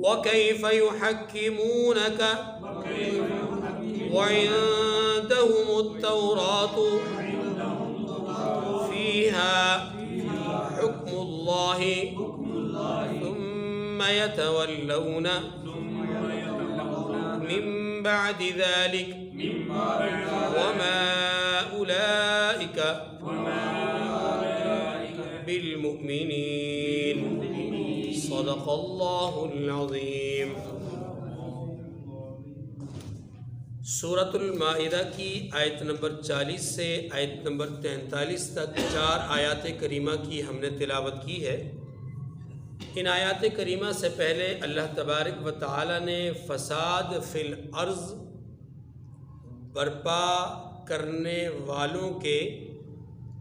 وَكَيْفَ يُحَكِّمُونَكَ وَعِندَهُمُ التَّوْرَاةُ فِيهَا حُكْمُ اللَّهِ ثُمَّ يَتَوَلَّوْنَ مِن بَعْدِ ذَلِكَ وَمَا أُولَئِكَ بِالْمُؤْمِنِينَ صدق اللہ العظیم۔ سورۃ المائدہ کی آیت نمبر 40 سے آیت نمبر 43 تک 4 آیات کریمہ کی ہم نے تلاوت کی ہے۔ ان آیات کریمہ سے پہلے اللہ تبارک و تعالی نے فساد فی الارض برپا کرنے والوں کے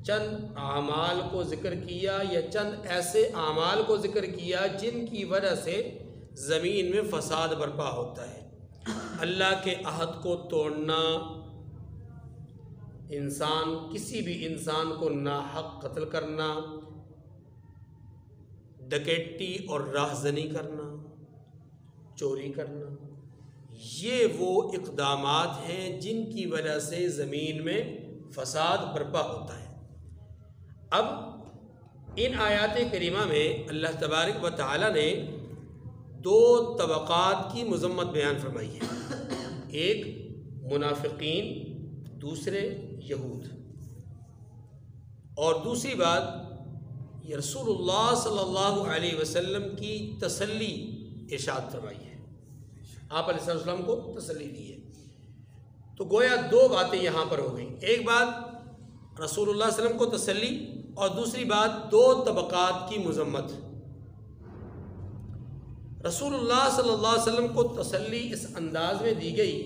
چند اعمال کو ذکر کیا، یا چند ایسے اعمال کو ذکر کیا جن کی وجہ سے زمین میں فساد برپا ہوتا ہے۔ اللہ کے عہد کو توڑنا، کسی بھی انسان کو ناحق قتل کرنا، ڈکیتی اور راہزنی کرنا، چوری کرنا، یہ وہ اقدامات ہیں جن کی وجہ سے زمین میں فساد برپا ہوتا ہے۔ اب ان آیات کریمہ میں اللہ تبارک و تعالی نے 2 طبقات کی مذمت بیان فرمائی ہے، ایک منافقین، دوسرے یہود، اور دوسری بات یہ رسول اللہ صلی اللہ علیہ وسلم کی تسلی ارشاد فرمائی ہے، آپ علیہ السلام کو تسلی دی ہے۔ تو گویا 2 باتیں یہاں پر ہو گئیں، ایک بات رسول اللہ صلی اللہ علیہ وسلم کو تسلی، اور دوسری بات 2 طبقات کی مذمت۔ رسول اللہ صلی اللہ علیہ وسلم کو تسلی اس انداز میں دی گئی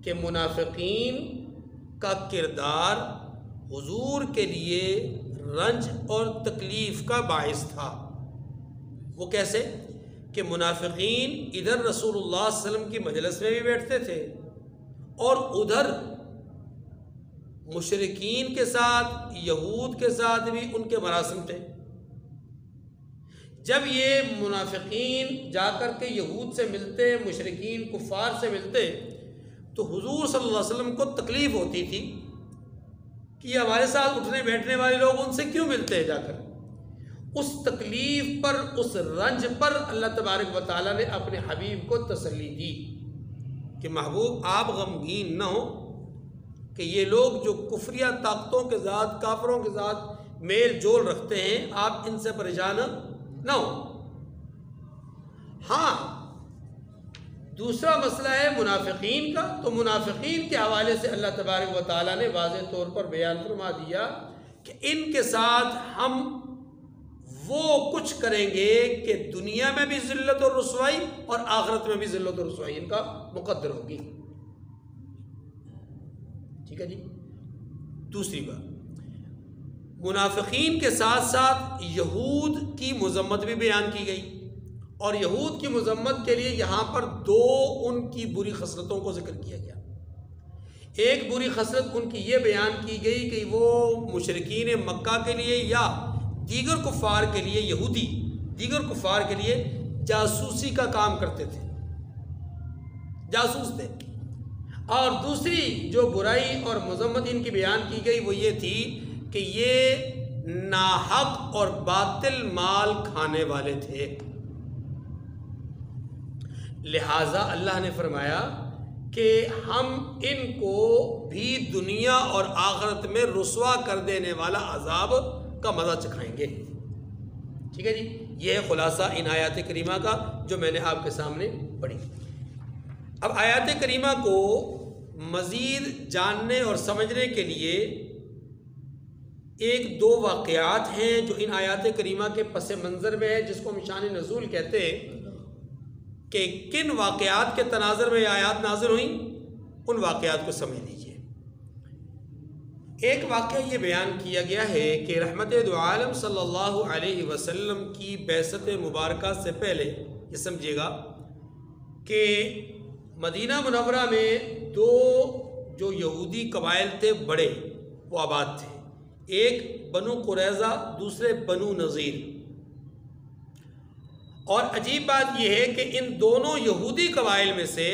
کہ منافقین کا کردار حضور کے لیے رنج اور تکلیف کا باعث تھا۔ وہ کیسے کہ منافقین ادھر رسول اللہ صلی اللہ علیہ وسلم کی مجلس میں بھی بیٹھتے تھے اور ادھر مشرکین کے ساتھ، یہود کے ساتھ بھی ان کے مراسم تھے۔ جب یہ منافقین جا کر کے یہود سے ملتے، مشرکین کفار سے ملتے، تو حضور صلی اللہ علیہ وسلم کو تکلیف ہوتی تھی کہ یہ ہمارے ساتھ اٹھنے بیٹھنے والے لوگ ان سے کیوں ملتے ہیں جا کر۔ اس تکلیف پر، اس رنج پر اللہ تبارک و تعالیٰ نے اپنے حبیب کو تسلی دی کہ محبوب آپ غمگین نہ ہوں کہ یہ لوگ جو کفریہ طاقتوں کے ساتھ، کافروں کے ساتھ میل جول رکھتے ہیں، آپ ان سے پریشان نہ ہوں۔ ہاں، دوسرا مسئلہ ہے منافقین کا، تو منافقین کے حوالے سے اللہ تبارک و تعالیٰ نے واضح طور پر بیان فرما دیا کہ ان کے ساتھ ہم وہ کچھ کریں گے کہ دنیا میں بھی ذلت اور رسوائی اور آخرت میں بھی ذلت اور رسوائی ان کا مقدر ہوگی۔ ٹھیک ہے جی۔ دوسری بات، منافقین کے ساتھ ساتھ یہود کی مذمت بھی بیان کی گئی، اور یہود کی مذمت کے لیے یہاں پر 2 ان کی بری خصلتوں کو ذکر کیا گیا۔ ایک بری خصلت ان کی یہ بیان کی گئی کہ وہ مشرکین مکہ کے لیے یا دیگر کفار کے لیے، یہودی دیگر کفار کے لیے جاسوسی کا کام کرتے تھے، جاسوس تھے۔ اور دوسری جو برائی اور مذمت ان کی بیان کی گئی وہ یہ تھی کہ یہ ناحق اور باطل مال کھانے والے تھے، لہٰذا اللہ نے فرمایا کہ ہم ان کو بھی دنیا اور آخرت میں رسوا کر دینے والا عذاب کا مزہ چکھائیں گے۔ ٹھیک ہے جی، یہ ہے خلاصہ ان آیات کریمہ کا جو میں نے آپ کے سامنے پڑھی۔ اب آیات کریمہ کو مزید جاننے اور سمجھنے کے لیے 1-2 واقعات ہیں جو ان آیات کریمہ کے پس منظر میں ہے، جس کو ہم شان نزول کہتے ہیں، کہ کن واقعات کے تناظر میں یہ آیات نازل ہوئیں، ان واقعات کو سمجھ لیجیے۔ ایک واقعہ یہ بیان کیا گیا ہے کہ رحمت دو عالم صلی اللہ علیہ وسلم کی بعثت مبارکہ سے پہلے، یہ سمجھیے گا کہ مدینہ منورہ میں 2 جو یہودی قبائل تھے بڑے، وہ آباد تھے، ایک بنو قریظہ، دوسرے بنو نذیر۔ اور عجیب بات یہ ہے کہ ان دونوں یہودی قبائل میں سے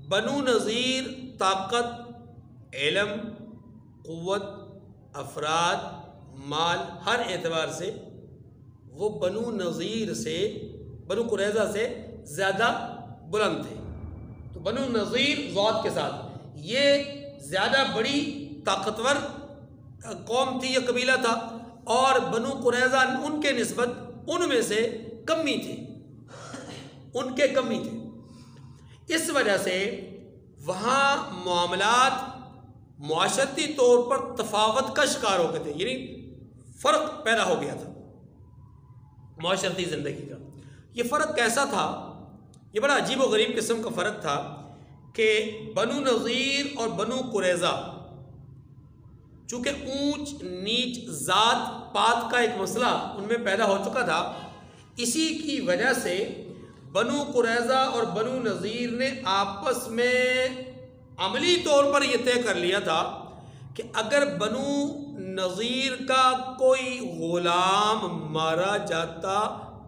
بنو نذیر طاقت، علم، قوت، افراد، مال، ہر اعتبار سے وہ بنو نذیر سے، بنو قریظہ سے زیادہ بلند تھے. تو بنو نذیر ذات کے ساتھ یہ زیادہ بڑی طاقتور قوم تھی یا قبیلہ تھا، اور بنو قریظہ ان کے نسبت ان میں سے کمی تھے، ان کے کمی تھے. اس وجہ سے وہاں معاملات معاشرتی طور پر تفاوت کا شکار ہو گئے تھے، یعنی فرق پیدا ہو گیا تھا معاشرتی زندگی کا. یہ فرق کیسا تھا؟ یہ بڑا عجیب و غریب قسم کا فرق تھا کہ بنو نذیر اور بنو قریظہ چونکہ اونچ نیچ ذات پات کا ایک مسئلہ ان میں پیدا ہو چکا تھا، اسی کی وجہ سے بنو قریظہ اور بنو نذیر نے آپس میں عملی طور پر یہ طے کر لیا تھا کہ اگر بنو نذیر کا کوئی غلام مارا جاتا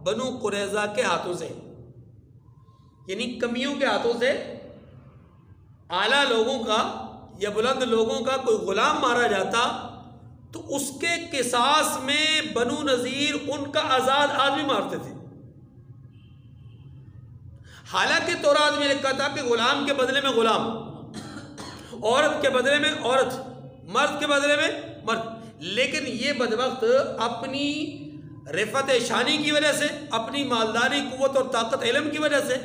بنو قریظہ کے ہاتھوں سے، یعنی کمیوں کے ہاتھوں سے، اعلیٰ لوگوں کا یا بلند لوگوں کا کوئی غلام مارا جاتا تو اس کے قصاص میں بنو نذیر ان کا آزاد آدمی مارتے تھے. حالانکہ تورات میں لکھا تھا کہ غلام کے بدلے میں غلام، عورت کے بدلے میں عورت، مرد کے بدلے میں مرد، لیکن یہ بدبخت اپنی رفعت شانی کی وجہ سے، اپنی مالداری، قوت اور طاقت، علم کی وجہ سے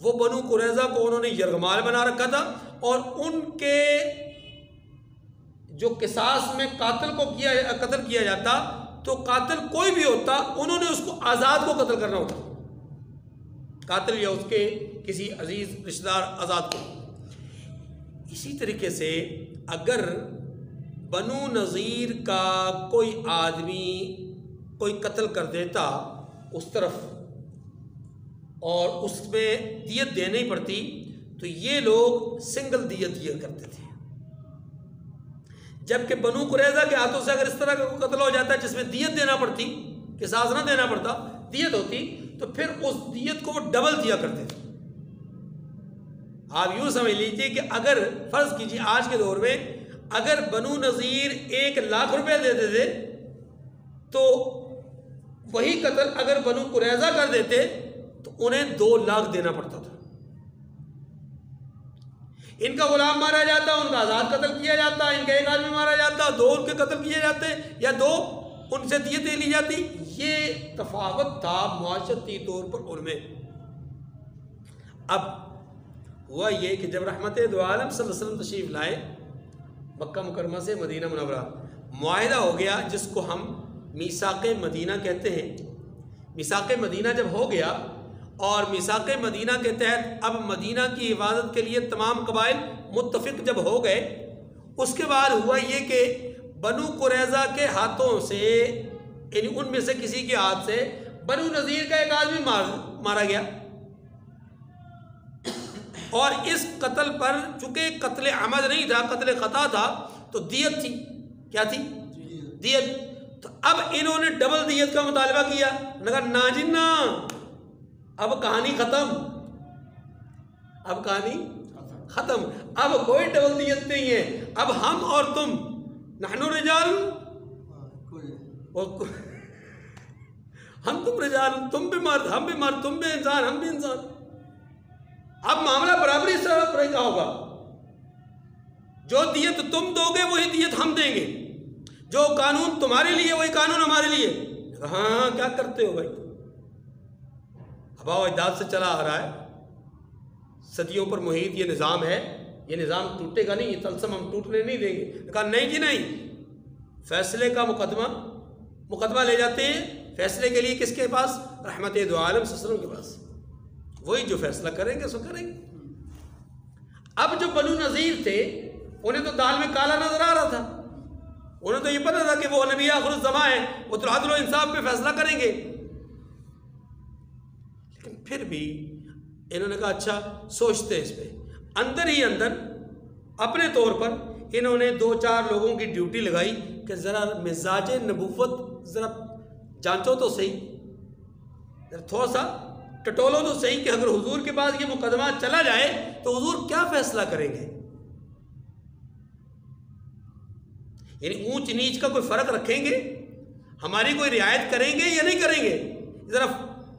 وہ بنو قریظہ کو انہوں نے یرغمال بنا رکھا تھا، اور ان کے جو قصاص میں قاتل کو قتل کیا جاتا تو قاتل کوئی بھی ہوتا، انہوں نے اس کو آزاد کو قتل کرنا ہوتا، قاتل یا اس کے کسی عزیز رشتہ دار آزاد کو. اسی طریقے سے اگر بنو نذیر کا کوئی آدمی کوئی قتل کر دیتا اس طرف اور اس میں دیت دینی پڑتی تو یہ لوگ سنگل دیت دیا کرتے تھے، جبکہ بنو قریظہ کے ہاتھوں سے اگر اس طرح کا قتل ہو جاتا جس میں دیت دینا پڑتی، قصاص نہ دینا پڑتا، دیت ہوتی، تو پھر اس دیت کو وہ ڈبل دیا کرتے تھے. آپ یوں سمجھ لیجیے کہ اگر فرض کیجیے آج کے دور میں اگر بنو نذیر 1,00,000 روپے دیتے تھے تو وہی قتل اگر بنو قریظہ کر دیتے تو انہیں 2,00,000 دینا پڑتا تھا. ان کا غلام مارا جاتا، ان کا آزاد قتل کیا جاتا، ان کا ایک آدمی مارا جاتا، 2 ان کے قتل کیے جاتے یا 2 ان سے دیتیں لی جاتی. یہ تفاوت تھا معاشرتی طور پر ان میں. اب ہوا یہ کہ جب رحمت دو عالم صلی اللہ علیہ وسلم تشریف لائے مکہ مکرمہ سے مدینہ منورہ، معاہدہ ہو گیا جس کو ہم میثاق مدینہ کہتے ہیں. میثاق مدینہ جب ہو گیا اور میثاق مدینہ کے تحت اب مدینہ کی حفاظت کے لیے تمام قبائل متفق جب ہو گئے، اس کے بعد ہوا یہ کہ بنو قریظہ کے ہاتھوں سے، یعنی ان میں سے کسی کے ہاتھ سے بنو نذیر کا ایک آدمی مارا گیا، اور اس قتل پر چونکہ قتل عمد نہیں تھا، قتل خطا تھا، تو دیت تھی. کیا تھی؟ دیت. تو اب انہوں نے ڈبل دیت کا مطالبہ کیا. کہا نا جی نا، اب کہانی ختم، اب کہانی ختم، اب کوئی ڈبل دیت نہیں ہے. اب ہم اور تم، نحن رجال، ہم تم رجال، تم بھی مرد ہم بھی مرد، تم بھی انسان ہم بھی انسان. اب معاملہ برابری سے کا ہوگا. جو دیت تم دو گے وہی دیت ہم دیں گے، جو قانون تمہارے لیے وہی قانون ہمارے لیے. ہاں کیا کرتے ہو بھائی؟ آباء و اجداد سے چلا آ رہا ہے، صدیوں پر محیط یہ نظام ہے، یہ نظام ٹوٹے گا نہیں، یہ طلسم ہم ٹوٹنے نہیں دیں گے. کہا نہیں جی نہیں، فیصلے کا مقدمہ لے جاتے ہیں. فیصلے کے لیے کس کے پاس؟ رحمت دو عالم صلی اللہ علیہ وسلم کے پاس. وہی جو فیصلہ کریں گے سو کریں گے. اب جو بنو نذیر تھے انہیں تو دال میں کالا نظر آ رہا تھا، انہیں تو یہ پتہ تھا کہ وہ نبی آخر الزمان ہیں، وہ تو عدل و انصاف پہ فیصلہ کریں گے. لیکن پھر بھی انہوں نے کہا اچھا سوچتے ہیں اس پہ. اندر ہی اندر اپنے طور پر انہوں نے 2-4 لوگوں کی ڈیوٹی لگائی کہ ذرا مزاج نبوت ذرا جانچو تو صحیح. تھوڑا سا ٹٹولو تو صحیح کہ اگر حضور کے پاس یہ مقدمہ چلا جائے تو حضور کیا فیصلہ کریں گے؟ یعنی اونچ نیچ کا کوئی فرق رکھیں گے؟ ہماری کوئی رعایت کریں گے یا نہیں کریں گے؟ ذرا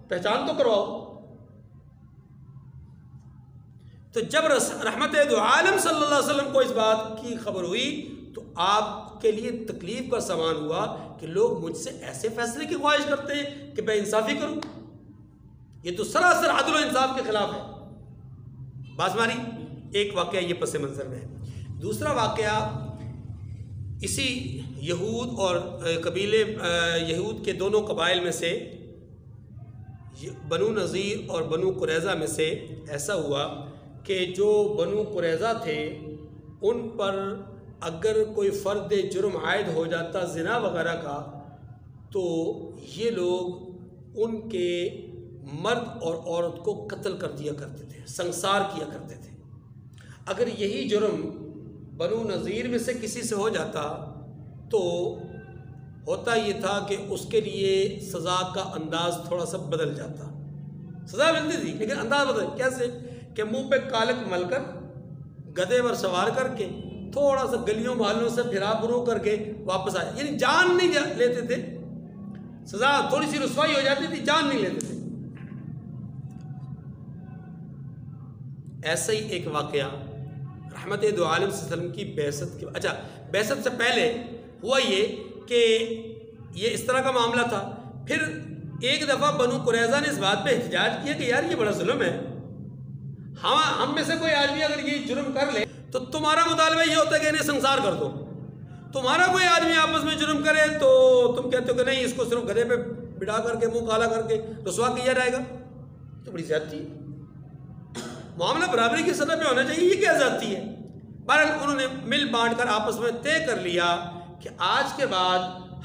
پہچان تو کرواؤ۔ تو جب رحمت دو عالم صلی اللہ علیہ وسلم کو اس بات کی خبر ہوئی تو آپ کے لیے تکلیف کا سامان ہوا کہ لوگ مجھ سے ایسے فیصلے کی خواہش کرتے ہیں کہ میں انصافی کروں، یہ تو سراسر عدل و انصاف کے خلاف ہے۔ باز ماری ایک واقعہ یہ پس منظر میں ہے۔ دوسرا واقعہ اسی یہود اور قبیلے یہود کے دونوں قبائل میں سے بنو نذیر اور بنو قریظہ میں سے ایسا ہوا کہ جو بنو قریظہ تھے ان پر اگر کوئی فرد جرم عائد ہو جاتا زنا وغیرہ کا تو یہ لوگ ان کے مرد اور عورت کو قتل کر دیا کرتے تھے، سنسار کیا کرتے تھے۔ اگر یہی جرم بنو نذیر میں سے کسی سے ہو جاتا تو ہوتا یہ تھا کہ اس کے لیے سزا کا انداز تھوڑا سا بدل جاتا، سزا ملتی تھی لیکن انداز بدل۔ کیسے کہ منہ پہ کالک مل کر گدھے پر سوار کر کے تھوڑا سا گلیوں محلوں سے پھرا پھرو کر کے واپس آئے، یعنی جان نہیں لیتے تھے، سزا تھوڑی سی رسوائی ہو جاتی تھی، جان نہیں لیتے تھے۔ ایسا ہی ایک واقعہ رحمت دو عالم صلی اللہ علیہ وسلم کی بعثت کے بعثت سے پہلے ہوا یہ کہ یہ اس طرح کا معاملہ تھا۔ پھر ایک دفعہ بنو قریظہ نے اس بات پہ احتجاج کیا کہ یار یہ بڑا ظلم ہے، ہم میں سے کوئی آدمی اگر یہ جرم کر لے تو تمہارا مطالبہ یہ ہوتا ہے کہ انہیں سنسار کر دو، تمہارا کوئی آدمی آپس میں جرم کرے تو تم کہتے ہو کہ نہیں اس کو صرف گدھے پہ بٹھا کر کے منہ کالا کر کے رسوا کیا جائے گا، تو بڑی زیادتی ہے۔ معاملہ برابری کی سطح پہ ہونا چاہیے، یہ کیا زیادتی ہے؟ بہرحال انہوں نے مل بانٹ کر آپس میں طے کر لیا کہ آج کے بعد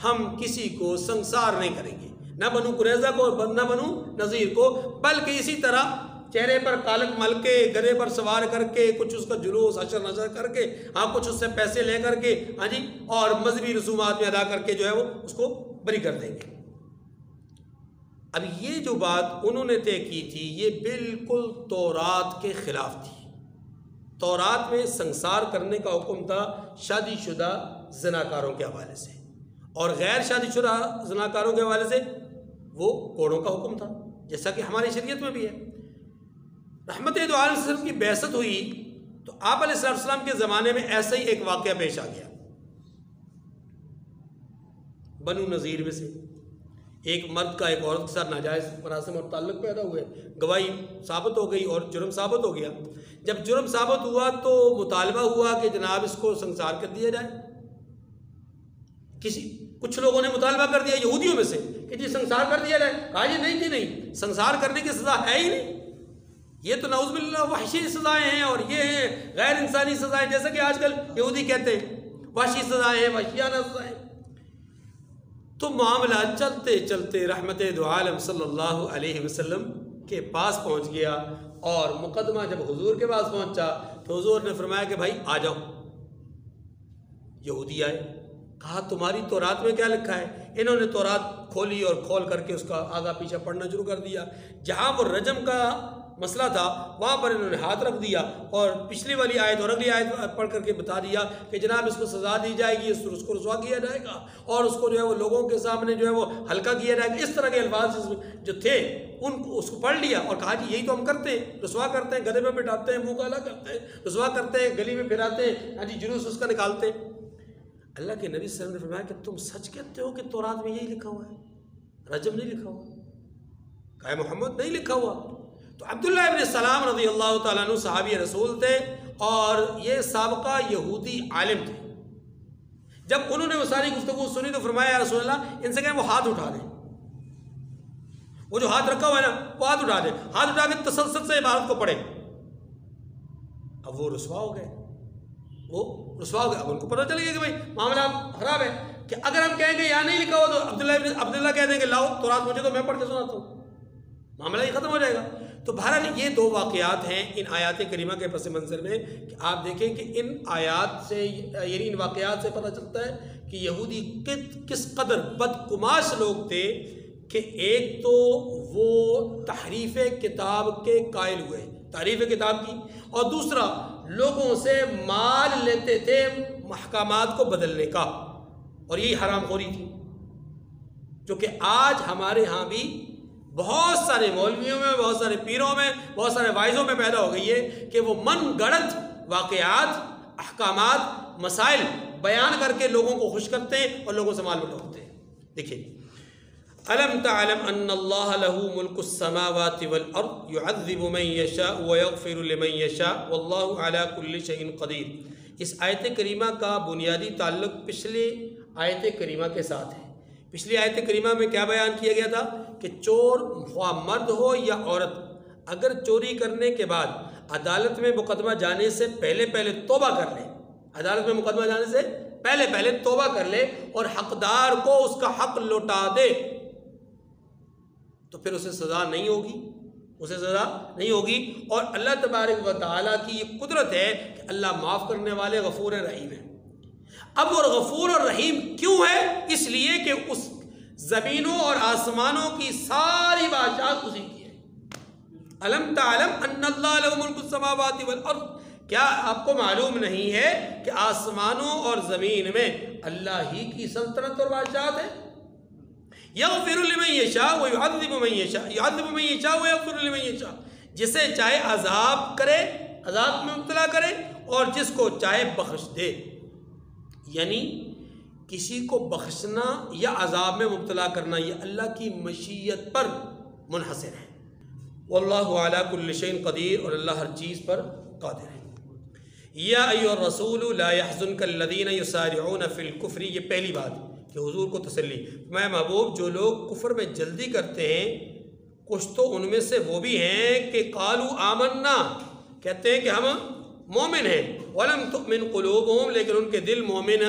ہم کسی کو سنسار نہیں کریں گے، نہ بنو قریظہ کو نہ بنو نذیر کو، بلکہ اسی طرح چہرے پر کالک مل کے گدھے پر سوار کر کے کچھ اس کا جلوس حشر نشر کر کے کچھ اس سے پیسے لے کر کے اور مذہبی رسومات میں ادا کر کے جو ہے وہ اس کو بری کر دیں گے۔ اب یہ جو بات انہوں نے طے کی تھی یہ بالکل تورات کے خلاف تھی۔ تورات میں سنسار کرنے کا حکم تھا شادی شدہ زناکاروں کے حوالے سے، اور غیر شادی شدہ زناکاروں کے حوالے سے وہ کوڑوں کا حکم تھا، جیسا کہ ہماری شریعت میں بھی ہے۔ رحمت دو عالم صلی اللہ علیہ وسلم کی بعثت ہوئی تو آپ علیہ السلام کے زمانے میں ایسا ہی ایک واقعہ پیش آ گیا۔ بنو نذیر میں سے ایک مرد کا ایک عورت کے ساتھ ناجائز مراسم اور تعلق پیدا ہوئے، گواہی ثابت ہو گئی اور جرم ثابت ہو گیا۔ جب جرم ثابت ہوا تو مطالبہ ہوا کہ جناب اس کو سنسار کر دیا جائے۔ کچھ لوگوں نے مطالبہ کر دیا یہودیوں میں سے کہ جی سنسار کر دیا جائے، کہا جی نہیں جی نہیں، سنسار کرنے کی سزا ہے ہی نہیں، یہ تو نعوذ باللہ وحشی سزائیں ہیں اور یہ ہیں غیر انسانی سزائیں، جیسا کہ آج کل یہودی کہتے ہیں وحشی سزائیں ہیں، وحشیانہ سزائیں۔ تو معاملہ چلتے چلتے رحمت دو عالم صلی اللہ علیہ وسلم کے پاس پہنچ گیا، اور مقدمہ جب حضور کے پاس پہنچا تو حضور نے فرمایا کہ بھائی آ جاؤ۔ یہودی آئے، کہا تمہاری تورات میں کیا لکھا ہے؟ انہوں نے تورات کھولی اور کھول کر کے اس کا آگا پیچھا پڑھنا شروع کر دیا۔ جہاں وہ رجم کا مسئلہ تھا وہاں پر انہوں نے ہاتھ رکھ دیا اور پچھلی والی آیت اور اگلی آیت پڑھ کر کے بتا دیا کہ جناب اس کو سزا دی جائے گی، اس کو رسوا کیا جائے گا اور اس کو جو ہے وہ لوگوں کے سامنے جو ہے وہ ہلکا کیا جائے گا۔ اس طرح کے الفاظ جو تھے ان کو اس کو پڑھ لیا اور کہا جی یہی تو ہم کرتے ہیں، رسوا کرتے ہیں، گدھے پہ بٹھاتے ہیں، منہ کالا کرتے ہیں، رسوا کرتے ہیں، گلی میں پھراتے ہیں، جی جلوس اس کا نکالتے ہیں۔ اللہ کے نبی صلی اللہ علیہ وسلم نے فرمایا کہ تم سچ کہتے ہو کہ تورات میں یہی لکھا ہوا ہے، رجم نہیں لکھا ہوا؟ کہا محمد نہیں لکھا ہوا۔ تو عبداللہ ابن سلام رضی اللہ تعالیٰ عنہ صحابی رسول تھے اور یہ سابقہ یہودی عالم تھے۔ جب انہوں نے وہ ساری گفتگو سنی تو فرمایا یا رسول اللہ ان سے کہیں وہ ہاتھ اٹھا دیں، وہ جو ہاتھ رکھا ہوا ہے نا وہ ہاتھ اٹھا دیں، ہاتھ اٹھا کے تسلسل سے عبارت کو پڑھیں۔ اب وہ رسوا ہو گئے، اب ان کو پتہ چل گیا کہ بھائی معاملہ خراب ہے، کہ اگر ہم کہیں گے یہاں نہیں لکھا ہوا تو عبداللہ کہہ دیں گے لاؤ تورات مجھے تو میں پڑھ کے سناتا ہوں، معاملہ یہ ختم ہو جائے گا۔ تو بہرحال یہ دو واقعات ہیں ان آیات کریمہ کے پس منظر میں کہ آپ دیکھیں کہ ان آیات سے یعنی ان واقعات سے پتہ چلتا ہے کہ یہودی کس قدر بدقماش لوگ تھے کہ ایک تو وہ تحریف کتاب کے قائل ہوئے، تحریف کتاب کی، اور دوسرا لوگوں سے مال لیتے تھے محکمات کو بدلنے کا، اور یہی حرام خوری تھی، جو کہ آج ہمارے ہاں بھی بہت سارے مولویوں میں، بہت سارے پیروں میں، بہت سارے واعظوں میں پیدا ہو گئی ہے کہ وہ من گڑت واقعات، احکامات، مسائل بیان کر کے لوگوں کو خوش کرتے ہیں اور لوگوں سے مال بٹورتے ہیں۔ دیکھیں، الم تعلم ان اللہ لہ ملک السماوات والارض يعذب من یشاء ویغفر لمن یشاء واللہ علی کل شیء قدیر۔ اس آیت کریمہ کا بنیادی تعلق پچھلے آیت کریمہ کے ساتھ ہے۔ پچھلی آیت کریمہ میں کیا بیان کیا گیا تھا کہ چور خواہ مرد ہو یا عورت، اگر چوری کرنے کے بعد عدالت میں مقدمہ جانے سے پہلے توبہ کر لے، عدالت میں مقدمہ جانے سے پہلے توبہ کر لے اور حقدار کو اس کا حق لوٹا دے، تو پھر اسے سزا نہیں ہوگی، اور اللہ تبارک و تعالیٰ کی یہ قدرت ہے کہ اللہ معاف کرنے والے غفور رحیم ہے۔ اب وہ غفور اور رحیم کیوں ہے؟ اس لیے کہ اس زمینوں اور آسمانوں کی ساری بادشاہت اسی کی ہے۔ الم تعلم ان اللہ لہ ملک السماوات والارض، کیا آپ کو معلوم نہیں ہے کہ آسمانوں اور زمین میں اللہ ہی کی سلطنت اور بادشاہت ہے؟ یغفر لمن یشاء ویعذب من یشاء، یعذب من یشاء ویغفر لمن یشاء، جسے چاہے عذاب میں مبتلا کرے اور جس کو چاہے بخش دے، یعنی کسی کو بخشنا یا عذاب میں مبتلا کرنا یہ اللہ کی مشیت پر منحصر ہے۔ واللہ علی کل شیء قدیر، اور اللہ ہر چیز پر قادر ہے۔ یا ایھا الرسول لا يحزنک الذین یسارعون فی الکفر، یہ پہلی بات کہ حضور کو تسلی، میں محبوب جو لوگ کفر میں جلدی کرتے ہیں کچھ تو ان میں سے وہ بھی ہیں کہ قالوا آمنا، کہتے ہیں کہ ہم مومن ہیں، ولم تؤمن قلوبهم، لیکن ان کے دل مومن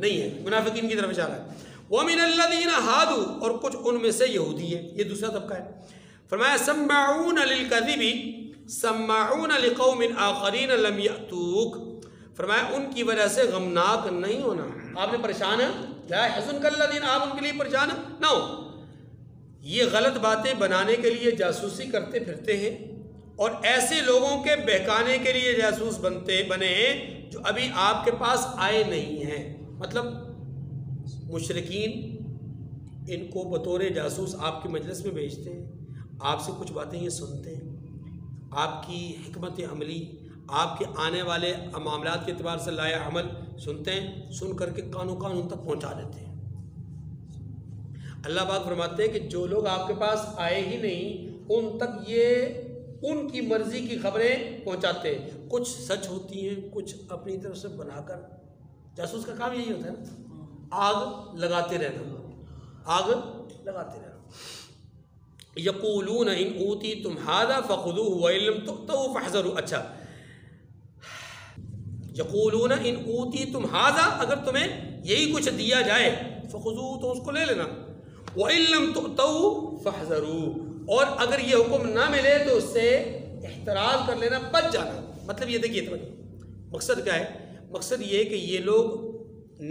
نہیں ہیں، منافقین کی طرف اشارہ ہے۔ ومن الذین ہادوا، اور کچھ ان میں سے یہودی ہیں، یہ دوسرا طبقہ ہے۔ فرمایا سماعون للکذب سماعون لقوم آخرین لم یأتوک، فرمایا ان کی وجہ سے غمناک نہیں ہونا۔ آپ نے پریشان ہے، لا يحزنک الذین، آپ ان کے لیے پریشان نہ ہو۔ یہ غلط باتیں بنانے کے لیے جاسوسی کرتے پھرتے ہیں، اور ایسے لوگوں کے بہکانے کے لیے جاسوس بنے ہیں جو ابھی آپ کے پاس آئے نہیں ہیں۔ مطلب مشرکین ان کو بطور جاسوس آپ کے مجلس میں بھیجتے ہیں، آپ سے کچھ باتیں یہ سنتے ہیں، آپ کی حکمت عملی، آپ کے آنے والے معاملات کے اعتبار سے لائحہ عمل سنتے ہیں، سن کر کے کانوں ان تک پہنچا دیتے ہیں۔ اللہ پاک فرماتے ہیں کہ جو لوگ آپ کے پاس آئے ہی نہیں ان تک یہ ان کی مرضی کی خبریں پہنچاتے ہیں، کچھ سچ ہوتی ہیں، کچھ اپنی طرف سے بنا کر۔ جاسوس کا کام یہی ہوتا ہے نا، آگ لگاتے رہنا۔ یقولون ان اوتیتم ھذا فخذوہ وان لم تؤتوہ فاحذروا، اچھا، یقولون ان اوتیتم ھذا، اگر تمہیں یہی کچھ دیا جائے فخذوہ تو اس کو لے لینا، وان لم تؤتوہ فاحذروا، اور اگر یہ حکم نہ ملے تو اس سے احتراز کر لینا، بچ جانا۔ مطلب یہ دیکھیے مقصد کیا ہے؟ مقصد یہ کہ یہ لوگ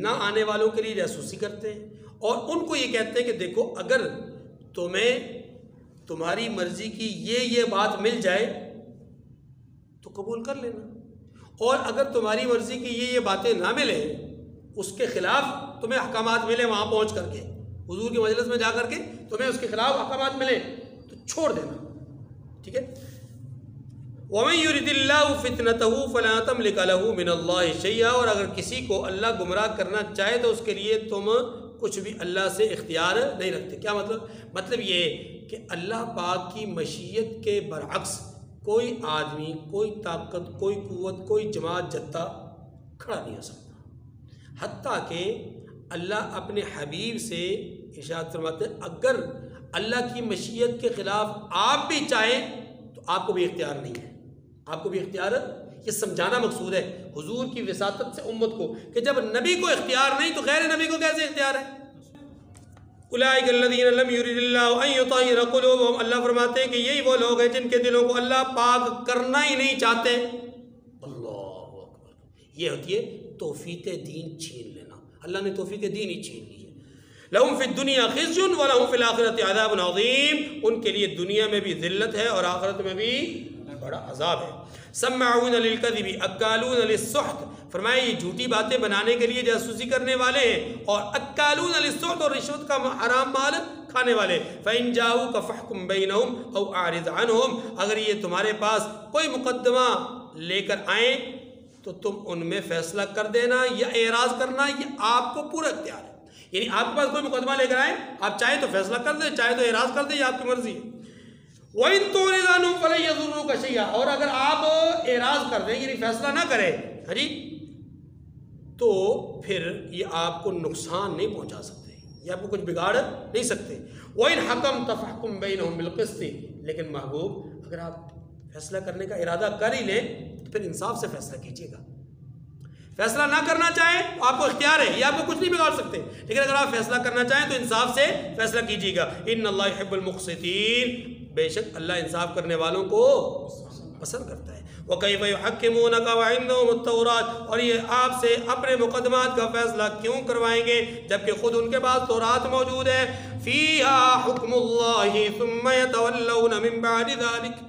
نہ آنے والوں کے لیے جاسوسی کرتے ہیں، اور ان کو یہ کہتے ہیں کہ دیکھو اگر تمہیں تمہاری مرضی کی یہ بات مل جائے تو قبول کر لینا، اور اگر تمہاری مرضی کی یہ باتیں نہ ملے، اس کے خلاف تمہیں احکامات ملے وہاں پہنچ کر کے، حضور کی مجلس میں جا کر کے تمہیں اس کے خلاف احکامات ملے تو چھوڑ دینا، ٹھیک ہے۔ وَمَن يُرِدِ اللَّهُ فِتْنَتَهُ فَلَا تَمْلِكَ لَهُ مِنَ اللَّهِ شَيْئًا، اور اگر کسی کو اللہ گمراہ کرنا چاہے تو اس کے لیے تم کچھ بھی اللہ سے اختیار نہیں رکھتے۔ کیا مطلب یہ کہ اللہ پاک کی مشیت کے برعکس کوئی آدمی، کوئی طاقت، کوئی قوت، کوئی جماعت جتھا کھڑا نہیں ہو سکتا، حتیٰ کہ اللہ اپنے حبیب سے ارشاد فرماتے ہیں اگر اللہ کی مشیت کے خلاف آپ بھی چاہیں تو آپ کو بھی اختیار نہیں ہے، آپ کو بھی اختیار، یہ سمجھانا مقصود ہے حضور کی وساطت سے امت کو کہ جب نبی کو اختیار نہیں تو غیر نبی کو کیسے اختیار ہے۔ اولئک الذین لم یرد اللہ ان یطہر قلوبہم، اللہ فرماتے ہیں کہ یہی وہ لوگ ہیں جن کے دلوں کو اللہ پاک کرنا ہی نہیں چاہتے۔ اللہ اکبر، یہ ہوتی ہے توفیق دین چھین لینا، اللہ نے توفیق دین ہی چھین لی ہے۔ لہم فی الدنیا خزی ولہم فی الآخرۃ عذاب عظیم، ان کے لیے دنیا میں بھی ذلت ہے اور آخرت میں بھی بڑا عذاب ہے۔ سماعون للکذب اکالون للسحت، فرمایا یہ جھوٹی باتیں بنانے کے لیے جاسوسی کرنے والے ہیں، اور اکالون للسحت، اور رشوت کا حرام مال کھانے والے۔ فإن جاؤک فاحکم بینہم او اعرض عنہم، اگر یہ تمہارے پاس کوئی مقدمہ لے کر آئیں تو تم ان میں فیصلہ کر دینا یا اعراض کرنا، یہ آپ کو پورا اختیار ہے۔ یعنی آپ کے پاس کوئی مقدمہ لے کر آئیں، آپ چاہے تو فیصلہ کر دیں، چاہے تو اعراض کر دیں، یہ آپ کی مرضی ہے۔ وَإِن تُعْرِضْ عَنْهُمْ فَلَن يَضُرُّوكَ شَيْئًا، اور اگر آپ اعراض کر دیں یعنی فیصلہ نہ کریں ہاں جی، تو پھر یہ آپ کو نقصان نہیں پہنچا سکتے، یہ آپ کو کچھ بگاڑ نہیں سکتے۔ وَإِنْ حَكَمْتَ فَاحْكُمْ بَيْنَهُمْ بِالْقِسْطِ، لیکن محبوب اگر آپ فیصلہ کرنے کا ارادہ کر ہی لیں تو پھر انصاف سے فیصلہ کیجیے گا۔ فیصلہ نہ کرنا چاہیں تو آپ کو اختیار ہے، یہ آپ کو کچھ نہیں بگاڑ سکتے، لیکن اگر آپ فیصلہ کرنا چاہیں تو انصاف سے فیصلہ کیجیے گا۔ ان اللہ يحب المقسطین، بے شک اللہ انصاف کرنے والوں کو پسند کرتا ہے۔ وَكَيْفَ يُحَكِّمُونَكَ وَعِندَهُمُ التَّوْرَاةُ، اور یہ آپ سے اپنے مقدمات کا فیصلہ کیوں کروائیں گے جبکہ خود ان کے پاس تورات موجود ہے۔ فِيهَا حُكْمُ اللَّهِ ثُمَّ يَتَوَلَّوْنَ مِن بَعْدِ ذَلِكَ،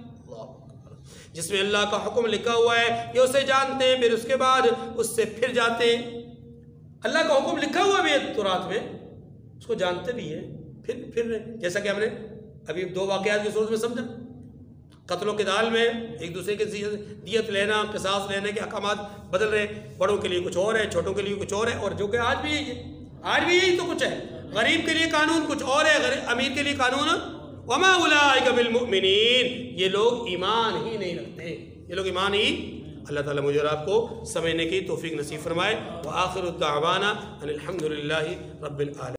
جس میں اللہ کا حکم لکھا ہوا ہے یہ اسے جانتے ہیں، پھر اس کے بعد اس سے پھر جاتے ہیں۔ اللہ کا حکم لکھا ہوا بھی ہے تورات میں، اس کو جانتے بھی ہیں، پھر جیسا کہ ہم نے ابھی دو واقعات کی صورت میں سمجھا، قتل و قتال میں ایک دوسرے کے دیت لینا، قصاص لینے کے احکامات بدل رہے، بڑوں کے لیے کچھ اور ہے، چھوٹوں کے لیے کچھ اور ہے، اور جو کہ آج بھی یہی ہے، آج بھی یہی تو کچھ ہے۔ غریب کے لیے قانون کچھ اور ہے، امیر کے لیے قانون وَمَا أُولَٰئِكَ بِالْمُؤْمِنِينَ، یہ لوگ ایمان ہی نہیں رکھتے، یہ لوگ ایمان ہی۔ اللہ تعالیٰ مجھے اور آپ کو سمجھنے کی توفیق نصیب فرمائے۔ وآخر الدعوانا ان الحمد للہ رب العالمین۔